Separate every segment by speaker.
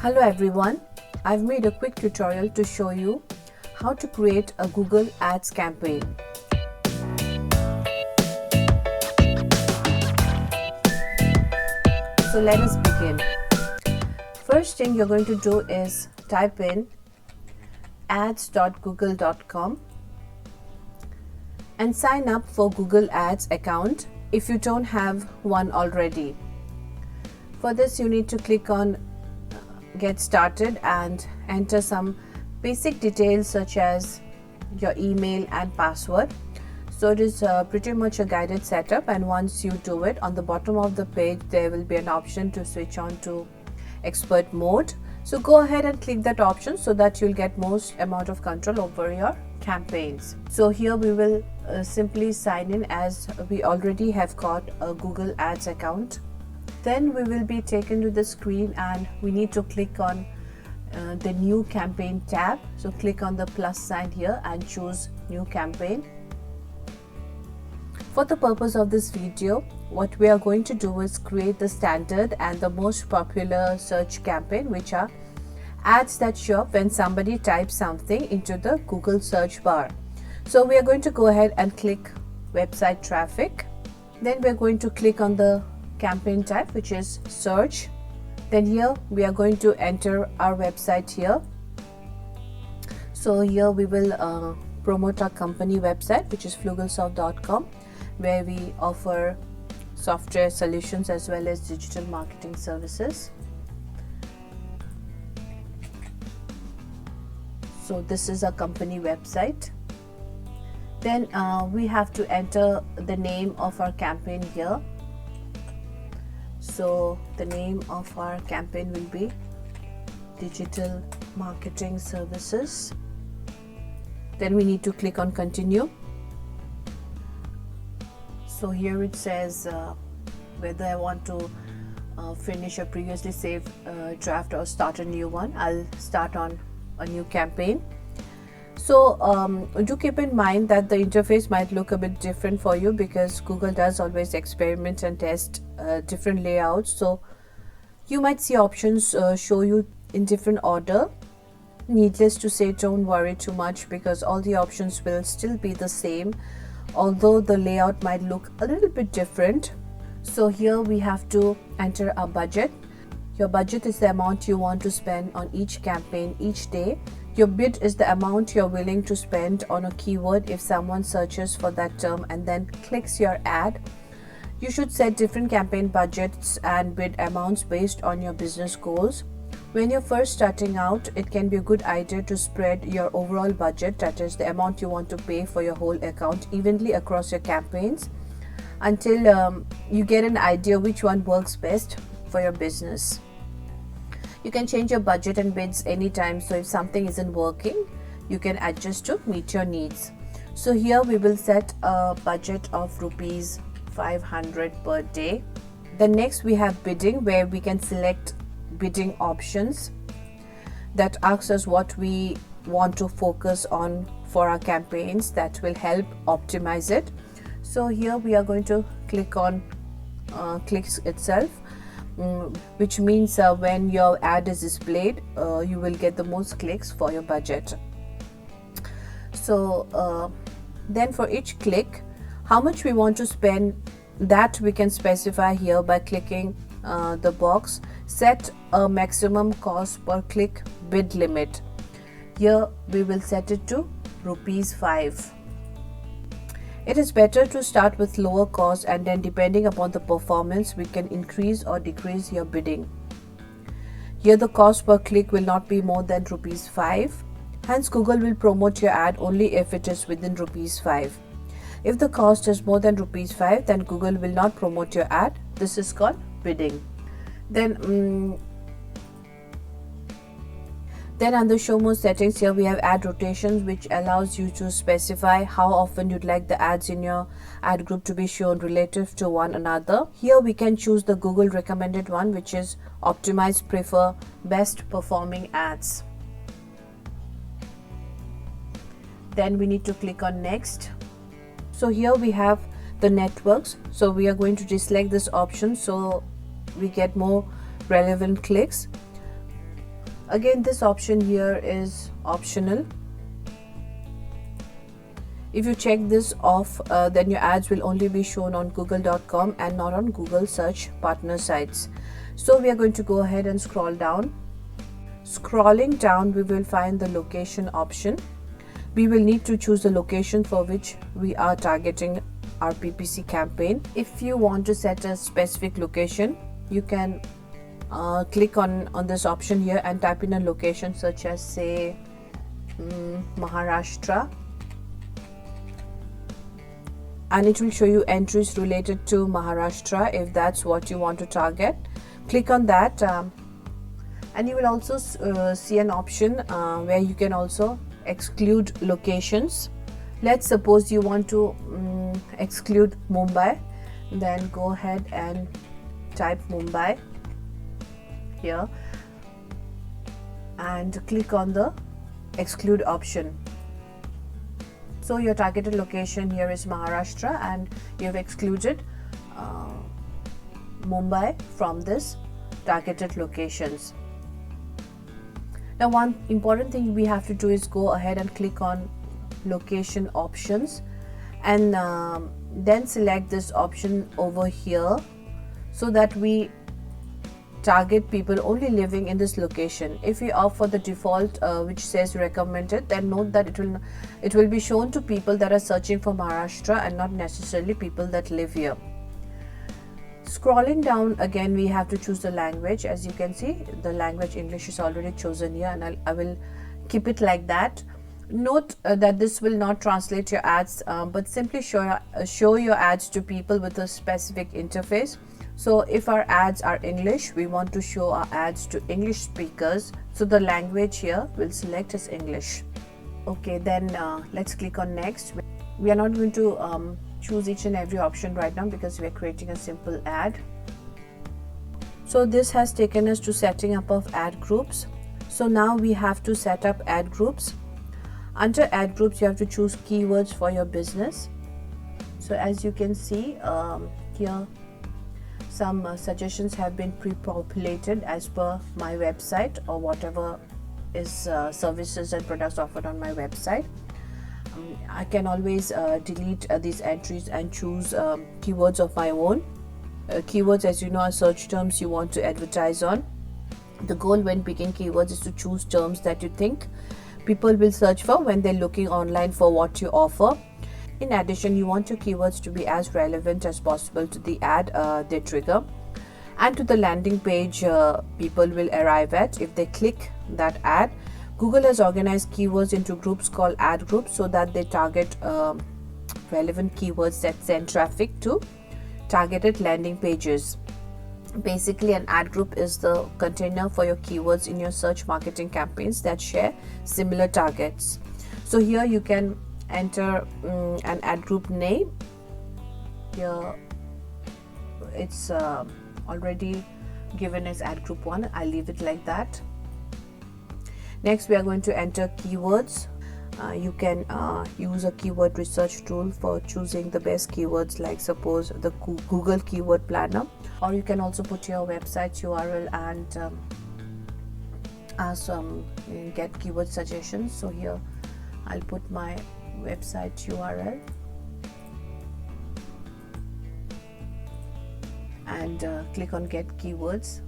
Speaker 1: Hello everyone, I've made a quick tutorial to show you how to create a Google Ads campaign. So let us begin. First thing you're going to do is type in ads.google.com and sign up for Google Ads account if you don't have one already. For this you need to click on Get Started and enter some basic details such as your email and password. So it is pretty much a guided setup, and once you do it, on the bottom of the page there will be an option to switch on to expert mode. So go ahead and click that option so that you'll get most amount of control over your campaigns. So here we will simply sign in, as we already have got a Google Ads account. Then we will be taken to the screen and we need to click on the new campaign tab. So click on the plus sign here and choose new campaign. For the purpose of this video, what we are going to do is create the standard and the most popular search campaign, which are ads that show up when somebody types something into the Google search bar. So we are going to go ahead and click website traffic. Then we are going to click on the campaign type, which is search. Then here we are going to enter our website here. So here we will promote our company website, which is Flugelsoft.com, where we offer software solutions as well as digital marketing services. So this is our company website. Then we have to enter the name of our campaign here. So the name of our campaign will be Digital Marketing Services. Then we need to click on continue. So here it says whether I want to finish a previously saved draft or start a new one. I'll start on a new campaign. So do keep in mind that the interface might look a bit different for you, because Google does always experiment and test different layouts. So you might see options show you in different order. Needless to say, don't worry too much, because all the options will still be the same, although the layout might look a little bit different. So here we have to enter a budget. Your budget is the amount you want to spend on each campaign each day. Your bid is the amount you're willing to spend on a keyword if someone searches for that term and then clicks your ad. You should set different campaign budgets and bid amounts based on your business goals. When you're first starting out, it can be a good idea to spread your overall budget, that is the amount you want to pay for your whole account, evenly across your campaigns until you get an idea which one works best for your business. You can change your budget and bids anytime, so if something isn't working, you can adjust to meet your needs. So here we will set a budget of rupees 500 per day. Then next we have bidding, where we can select bidding options that asks us what we want to focus on for our campaigns that will help optimize it. So here we are going to click on clicks itself, which means when your ad is displayed, you will get the most clicks for your budget. So then for each click, how much we want to spend, that we can specify here by clicking the box set a maximum cost per click bid limit. Here we will set it to rupees 5. It is better to start with lower cost, and then depending upon the performance we can increase or decrease your bidding. Here the cost per click will not be more than rupees 5. Hence Google will promote your ad only if it is within rupees 5. If the cost is more than rupees 5, then Google will not promote your ad. This is called bidding. Then under show more settings, here we have ad rotations, which allows you to specify how often you'd like the ads in your ad group to be shown relative to one another. Here we can choose the Google recommended one, which is optimize prefer best performing ads. Then we need to click on next. So here we have the networks, so we are going to deselect this option so we get more relevant clicks. Again, this option here is optional. If you check this off, then your ads will only be shown on google.com and not on Google search partner sites. So we are going to go ahead and scroll down. Scrolling down, we will find the location option. We will need to choose the location for which we are targeting our PPC campaign. If you want to set a specific location, you can click on this option here and type in a location such as, say, Maharashtra, and it will show you entries related to Maharashtra if that's what you want to target. Click on that, and you will also see an option where you can also exclude locations. Let's suppose you want to exclude Mumbai, then go ahead and type Mumbai here and click on the exclude option. So your targeted location here is Maharashtra, and you have excluded Mumbai from this targeted locations. Now, one important thing we have to do is go ahead and click on location options, and then select this option over here so that we target people only living in this location. If we opt for the default which says recommended, then note that it will be shown to people that are searching for Maharashtra and not necessarily people that live here. Scrolling down again, we have to choose the language. As you can see, the language English is already chosen here, and I will keep it like that. Note that this will not translate your ads, but simply show your ads to people with a specific interface. So if our ads are English, we want to show our ads to English speakers, so the language here will select as English. Okay, then let's click on next. We are not going to choose each and every option right now because we are creating a simple ad. So this has taken us to setting up of ad groups. So now we have to set up ad groups. Under ad groups, you have to choose keywords for your business. So as you can see here, some suggestions have been pre-populated as per my website or whatever is services and products offered on my website. I can always delete these entries and choose keywords of my own. Keywords, as you know, are search terms you want to advertise on. The goal when picking keywords is to choose terms that you think people will search for when they're looking online for what you offer. In addition, you want your keywords to be as relevant as possible to the ad they trigger and to the landing page people will arrive at if they click that ad. Google has organized keywords into groups called ad groups so that they target relevant keywords that send traffic to targeted landing pages. Basically, an ad group is the container for your keywords in your search marketing campaigns that share similar targets. So here you can enter an ad group name. Here it's already given as ad group 1. I'll leave it like that. Next, we are going to enter keywords. You can use a keyword research tool for choosing the best keywords, like suppose the Google Keyword Planner, or you can also put your website URL and get keyword suggestions. So here I'll put my website URL and click on get keywords.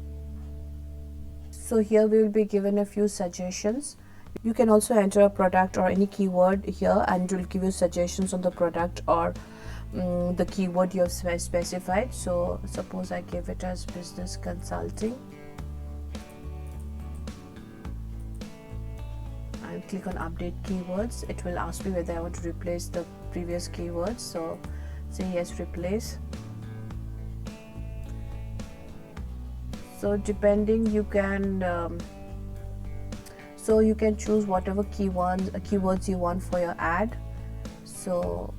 Speaker 1: So here we will be given a few suggestions. You can also enter a product or any keyword here and it will give you suggestions on the product or the keyword you have specified. So suppose I give it as business consulting and click on update keywords. It will ask me whether I want to replace the previous keywords. So say yes, replace. So depending, you can choose whatever keywords you want for your ad. So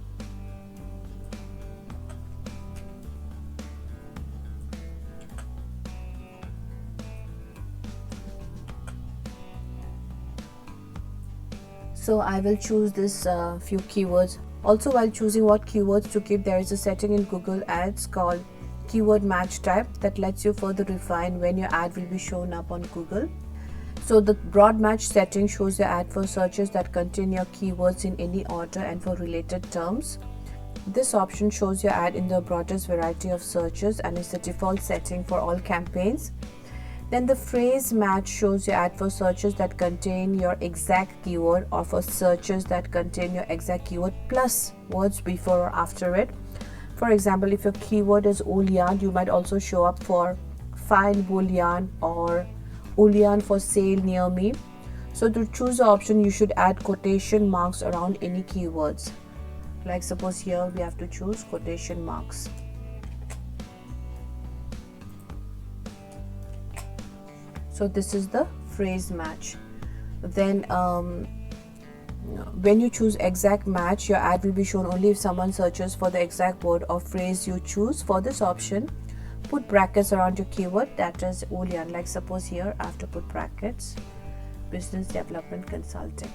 Speaker 1: I will choose this few keywords. Also, while choosing what keywords to keep, there is a setting in Google Ads called keyword match type that lets you further refine when your ad will be shown up on Google. So the broad match setting shows your ad for searches that contain your keywords in any order and for related terms. This option shows your ad in the broadest variety of searches and is the default setting for all campaigns. Then the phrase match shows your ad for searches that contain your exact keyword or for searches that contain your exact keyword plus words before or after it. For example, if your keyword is wool yarn, you might also show up for fine wool yarn or wool yarn for sale near me. So to choose the option, you should add quotation marks around any keywords. Like suppose here we have to choose quotation marks. So this is the phrase match. Then when you choose exact match, your ad will be shown only if someone searches for the exact word or phrase you choose. For this option, put brackets around your keyword, that is wool yarn. Like suppose here I have to put brackets, business development consulting.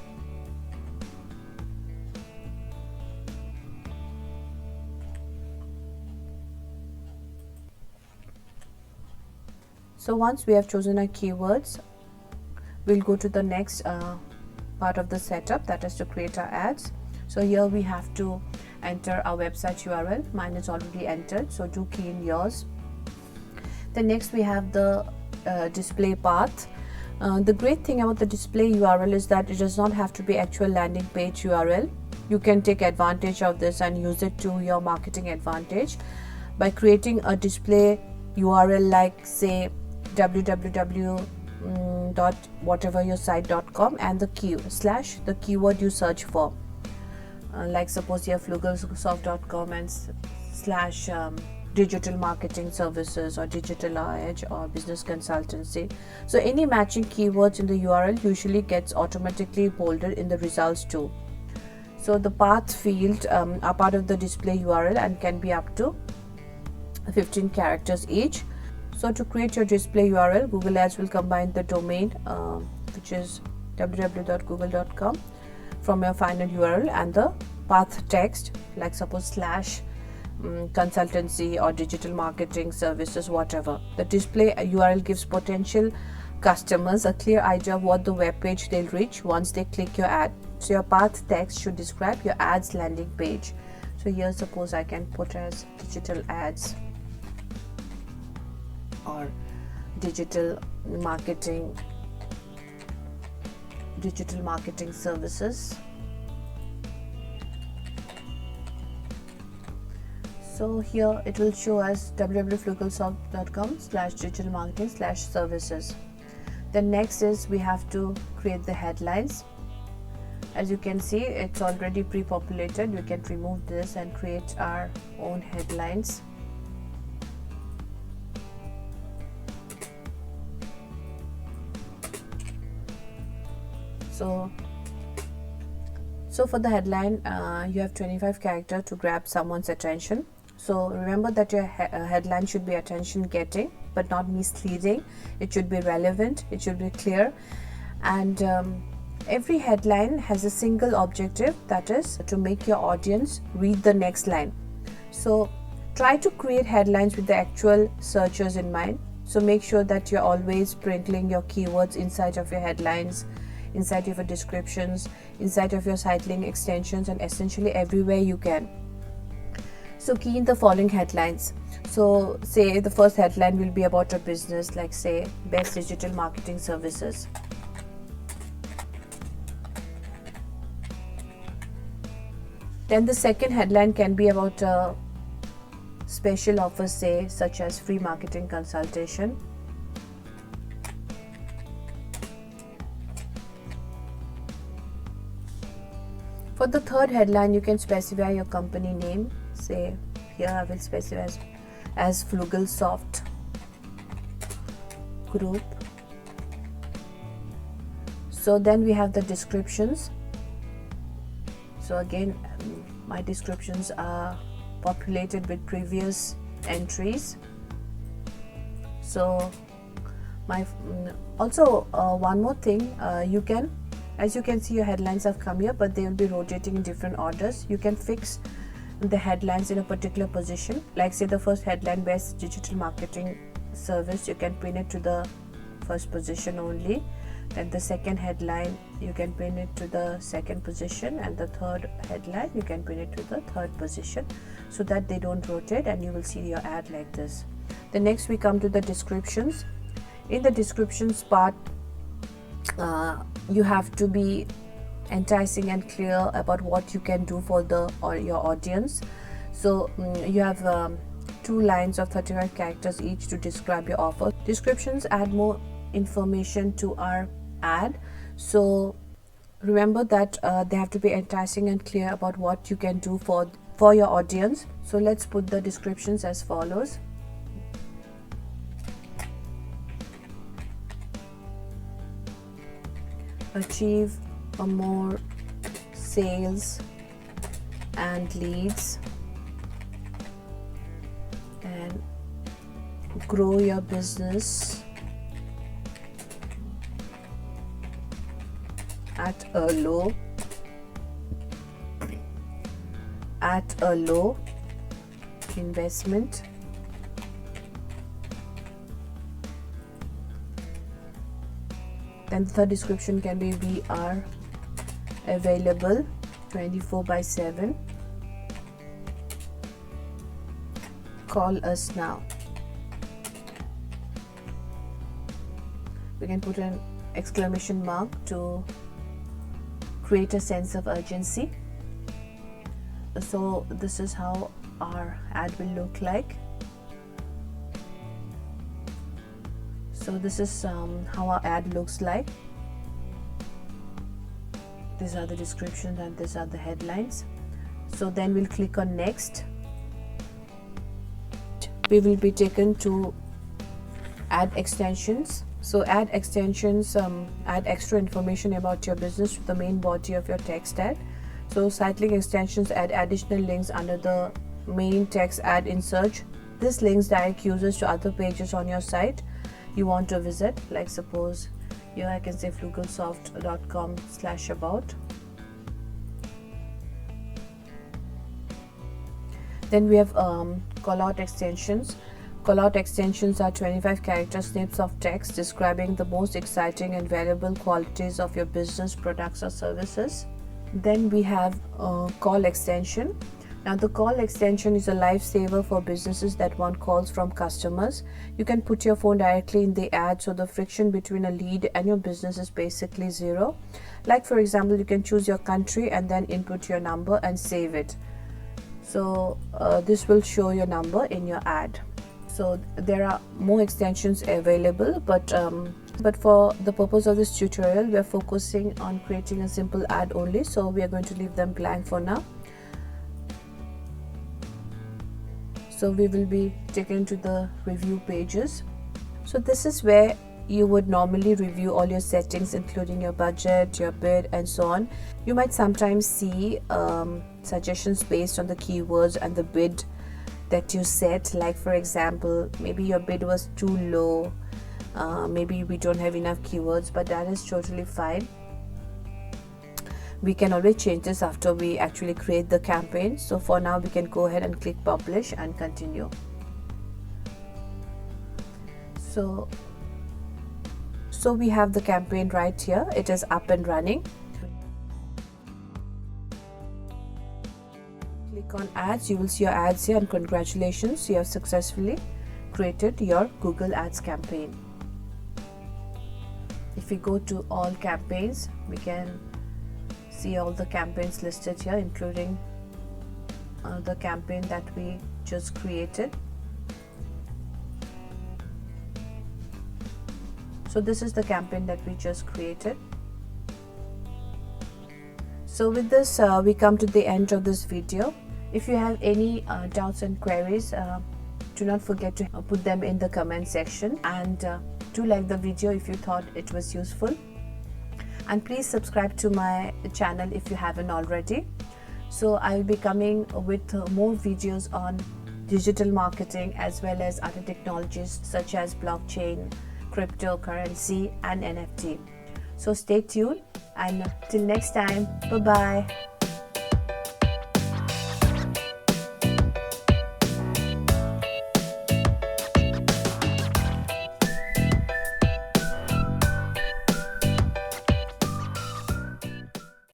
Speaker 1: So once we have chosen our keywords, we'll go to the next part of the setup, that is to create our ads. So here we have to enter our website URL. Mine is already entered, so do key in yours. Then next we have the display path. The great thing about the display URL is that it does not have to be actual landing page URL. You can take advantage of this and use it to your marketing advantage by creating a display URL like say www.whateveryoursite.com and the the keyword you search for. Like suppose you have flugelsoft.com and slash digital marketing services or digital edge or business consultancy. So any matching keywords in the URL usually gets automatically bolded in the results too. So the path field are part of the display URL and can be up to 15 characters each. So to create your display URL, Google Ads will combine the domain which is www.google.com from your final URL and the path text like suppose slash consultancy or digital marketing services, whatever. The display URL gives potential customers a clear idea of what the web page they'll reach once they click your ad. So your path text should describe your ads landing page. So here suppose I can put as digital ads or digital marketing services. So here it will show as www.flugelsoft.com/digital marketing/services. Then next is we have to create the headlines. As you can see, it's already pre-populated. We can remove this and create our own headlines. So for the headline, you have 25 characters to grab someone's attention. So remember that your headline should be attention getting but not misleading. It should be relevant, it should be clear, and every headline has a single objective, that is to make your audience read the next line. So try to create headlines with the actual searchers in mind. So make sure that you're always sprinkling your keywords inside of your headlines, inside of your descriptions, inside of your site link extensions, and essentially everywhere you can. So key in the following headlines. So say the first headline will be about a business, like say best digital marketing services. Then the second headline can be about a special offer, say such as free marketing consultation. For the third headline, you can specify your company name. Say here I will specify as Flugelsoft Group. So then we have the descriptions. So again, my descriptions are populated with previous entries. So one more thing, you can, as you can see, your headlines have come here, but they will be rotating in different orders. You can fix the headlines in a particular position, like say the first headline, best digital marketing service, you can pin it to the first position only. Then the second headline, you can pin it to the second position, and the third headline, you can pin it to the third position, so that they don't rotate and you will see your ad like this. The next we come to the descriptions. In the descriptions part, you have to be enticing and clear about what you can do for your audience. So you have 2 lines of 35 characters each to describe your offer. Descriptions add more information to our ad, so remember that they have to be enticing and clear about what you can do for your audience. So let's put the descriptions as follows. Achieve a more sales and leads and grow your business at a low investment. Then the third description can be, we are available 24/7. Call us now. We can put an exclamation mark to create a sense of urgency. So this is how our ad will look like. So this is how our ad looks like. These are the descriptions and these are the headlines. So then we'll click on next. We will be taken to add extensions. So add extensions, add extra information about your business to the main body of your text ad. So site-link extensions add additional links under the main text ad in search. These links direct users to other pages on your site you want to visit. Like suppose here I can say flugelsoft.com/about. Then we have callout extensions. Callout extensions are 25 character snips of text describing the most exciting and valuable qualities of your business, products or services. Then we have call extension. Now the call extension is a lifesaver for businesses that want calls from customers. You can put your phone directly in the ad, so the friction between a lead and your business is basically zero. Like for example, you can choose your country and then input your number and save it. So this will show your number in your ad. So there are more extensions available, but for the purpose of this tutorial, we are focusing on creating a simple ad only. So we are going to leave them blank for now. So we will be taken to the review pages. So this is where you would normally review all your settings, including your budget, your bid, and so on. You might sometimes see suggestions based on the keywords and the bid that you set. Like for example, maybe your bid was too low, maybe we don't have enough keywords, but that is totally fine. We can always change this after we actually create the campaign. So for now, we can go ahead and click publish and continue. So we have the campaign right here. It is up and running. Click on ads. You will see your ads here, and congratulations, you have successfully created your Google Ads campaign. If we go to all campaigns, we can see all the campaigns listed here, including the campaign that we just created. So this is the campaign that we just created. So with this, we come to the end of this video. If you have any doubts and queries, do not forget to put them in the comment section, and do like the video if you thought it was useful. And please subscribe to my channel if you haven't already. So I will be coming with more videos on digital marketing as well as other technologies such as blockchain, cryptocurrency and NFT. So stay tuned, and till next time, bye bye.